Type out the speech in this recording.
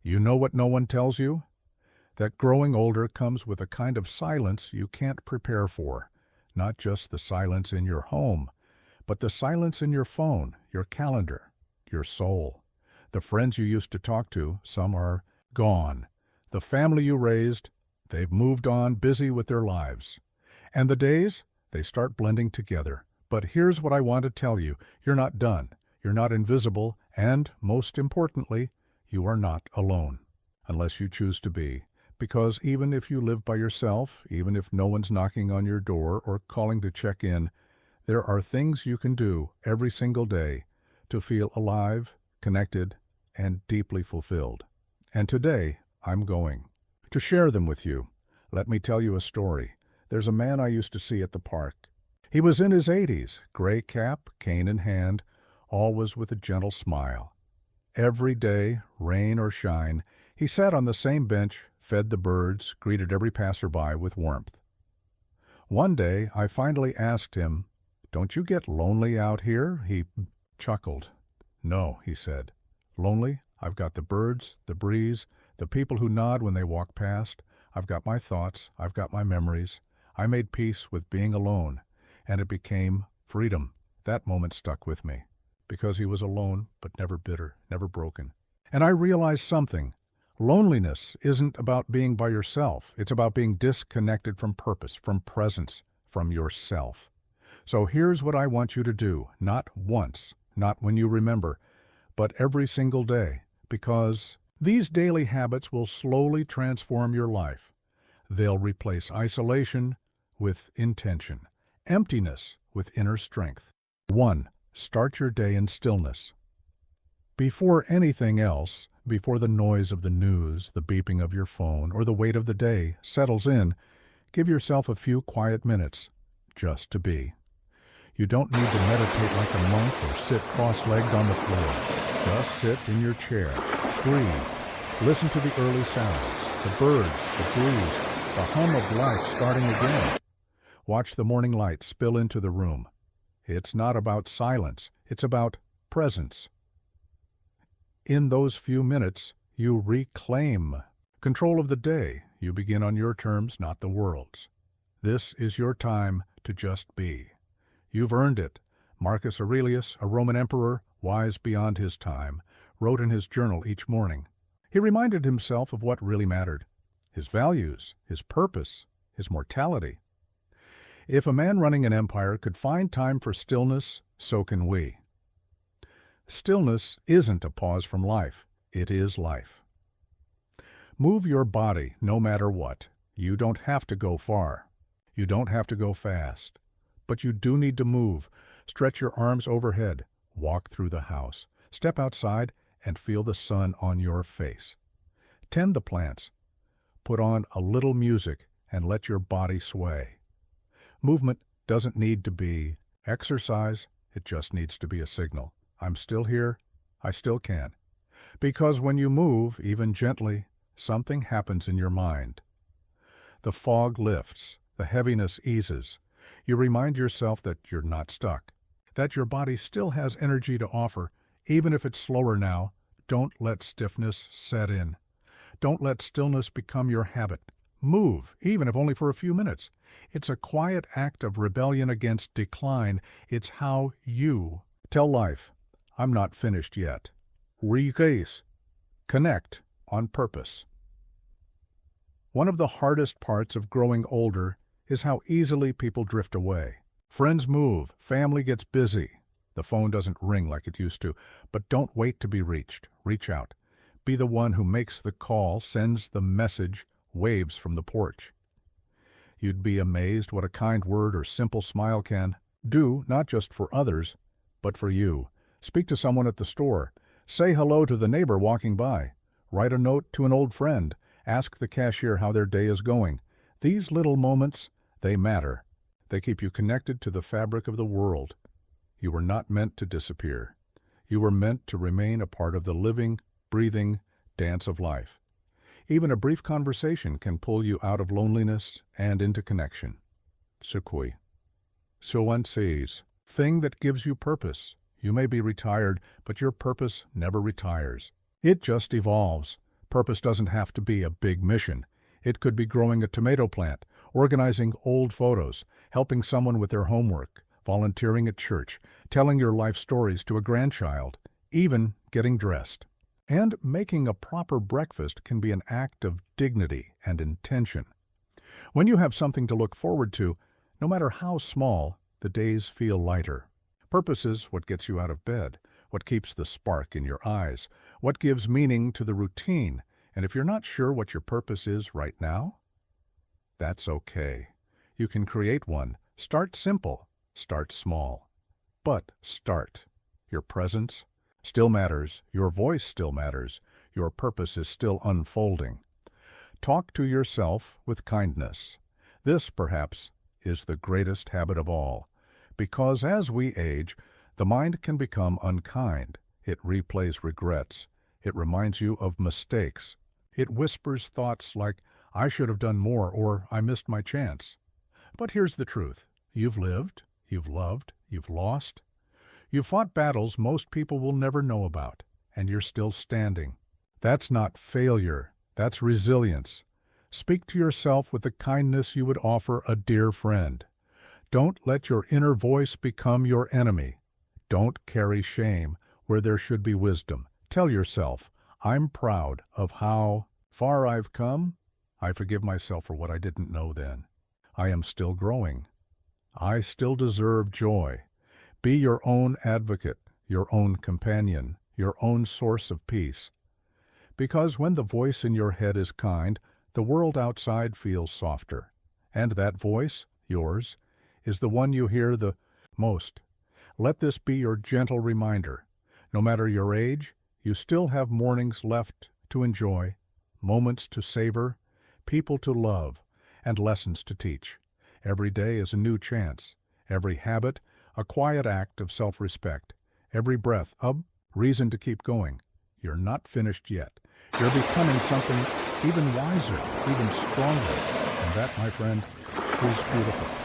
You know what no one tells you? That growing older comes with a kind of silence you can't prepare for. Not just the silence in your home, but the silence in your phone, your calendar, your soul. The friends you used to talk to, some are gone. The family you raised, they've moved on, busy with their lives. And the days, they start blending together. But here's what I want to tell you. You're not done. You're not invisible. And, most importantly, you are not alone. Unless you choose to be. Because even if you live by yourself, even if no one's knocking on your door or calling to check in, there are things you can do every single day to feel alive, connected, and deeply fulfilled. And today, I'm going to share them with you. Let me tell you a story. There's a man I used to see at the park. He was in his 80s, gray cap, cane in hand, always with a gentle smile. Every day, rain or shine, he sat on the same bench, fed the birds, greeted every passerby with warmth. One day, I finally asked him, "Don't you get lonely out here?" He chuckled. "No," he said. "Lonely? I've got the birds, the breeze, the people who nod when they walk past. I've got my thoughts. I've got my memories. I made peace with being alone, and it became freedom." That moment stuck with me, because he was alone, but never bitter, never broken. And I realized something. Loneliness isn't about being by yourself. It's about being disconnected from purpose, from presence, from yourself. So here's what I want you to do, not once, not when you remember, but every single day, because these daily habits will slowly transform your life. They'll replace isolation with intention, emptiness with inner strength. 1. Start your day in stillness. Before anything else, before the noise of the news, the beeping of your phone, or the weight of the day settles in, give yourself a few quiet minutes just to be. You don't need to meditate like a monk or sit cross-legged on the floor. Just sit in your chair. Breathe. Listen to the early sounds, the birds, the breeze, the hum of life starting again. Watch the morning light spill into the room. It's not about silence. It's about presence. In those few minutes, you reclaim control of the day. You begin on your terms, not the world's. This is your time to just be. You've earned it. Marcus Aurelius, a Roman emperor, wise beyond his time, wrote in his journal each morning. He reminded himself of what really mattered, his values, his purpose, his mortality. If a man running an empire could find time for stillness, so can we. Stillness isn't a pause from life. It is life. Move your body no matter what. You don't have to go far. You don't have to go fast. But you do need to move. Stretch your arms overhead. Walk through the house. Step outside and feel the sun on your face. Tend the plants. Put on a little music and let your body sway. Movement doesn't need to be exercise. It just needs to be a signal. I'm still here. I still can. Because when you move, even gently, something happens in your mind. The fog lifts. The heaviness eases. You remind yourself that you're not stuck, that your body still has energy to offer, even if it's slower now. Don't let stiffness set in. Don't let stillness become your habit. Move, even if only for a few minutes. It's a quiet act of rebellion against decline. It's how you tell life, "I'm not finished yet." Recase. Connect on purpose. One of the hardest parts of growing older is how easily people drift away. Friends move, family gets busy. The phone doesn't ring like it used to, but don't wait to be reached. Reach out. Be the one who makes the call, sends the message, waves from the porch. You'd be amazed what a kind word or simple smile can do, not just for others, but for you. Speak to someone at the store. Say hello to the neighbor walking by. Write a note to an old friend. Ask the cashier how their day is going. These little moments, they matter. They keep you connected to the fabric of the world. You were not meant to disappear. You were meant to remain a part of the living, breathing dance of life. Even a brief conversation can pull you out of loneliness and into connection. Sukui. So one says, thing that gives you purpose. You may be retired, but your purpose never retires. It just evolves. Purpose doesn't have to be a big mission. It could be growing a tomato plant, organizing old photos, helping someone with their homework, volunteering at church, telling your life stories to a grandchild, even getting dressed. And making a proper breakfast can be an act of dignity and intention. When you have something to look forward to, no matter how small, the days feel lighter. Purpose is what gets you out of bed, what keeps the spark in your eyes, what gives meaning to the routine. And if you're not sure what your purpose is right now, that's okay. You can create one. Start simple. Start small. But start. Your presence still matters. Your voice still matters. Your purpose is still unfolding. Talk to yourself with kindness. This, perhaps, is the greatest habit of all. Because as we age, the mind can become unkind. It replays regrets. It reminds you of mistakes. It whispers thoughts like, I should have done more, or I missed my chance. But here's the truth. You've lived, you've loved, you've lost. You've fought battles most people will never know about, and you're still standing. That's not failure. That's resilience. Speak to yourself with the kindness you would offer a dear friend. Don't let your inner voice become your enemy. Don't carry shame where there should be wisdom. Tell yourself, I'm proud of how far I've come. I forgive myself for what I didn't know then. I am still growing. I still deserve joy. Be your own advocate, your own companion, your own source of peace. Because when the voice in your head is kind, the world outside feels softer. And that voice, yours, is the one you hear the most. Let this be your gentle reminder. No matter your age, you still have mornings left to enjoy, moments to savor, people to love, and lessons to teach. Every day is a new chance. Every habit, a quiet act of self-respect. Every breath, a reason to keep going. You're not finished yet. You're becoming something even wiser, even stronger. And that, my friend, is beautiful.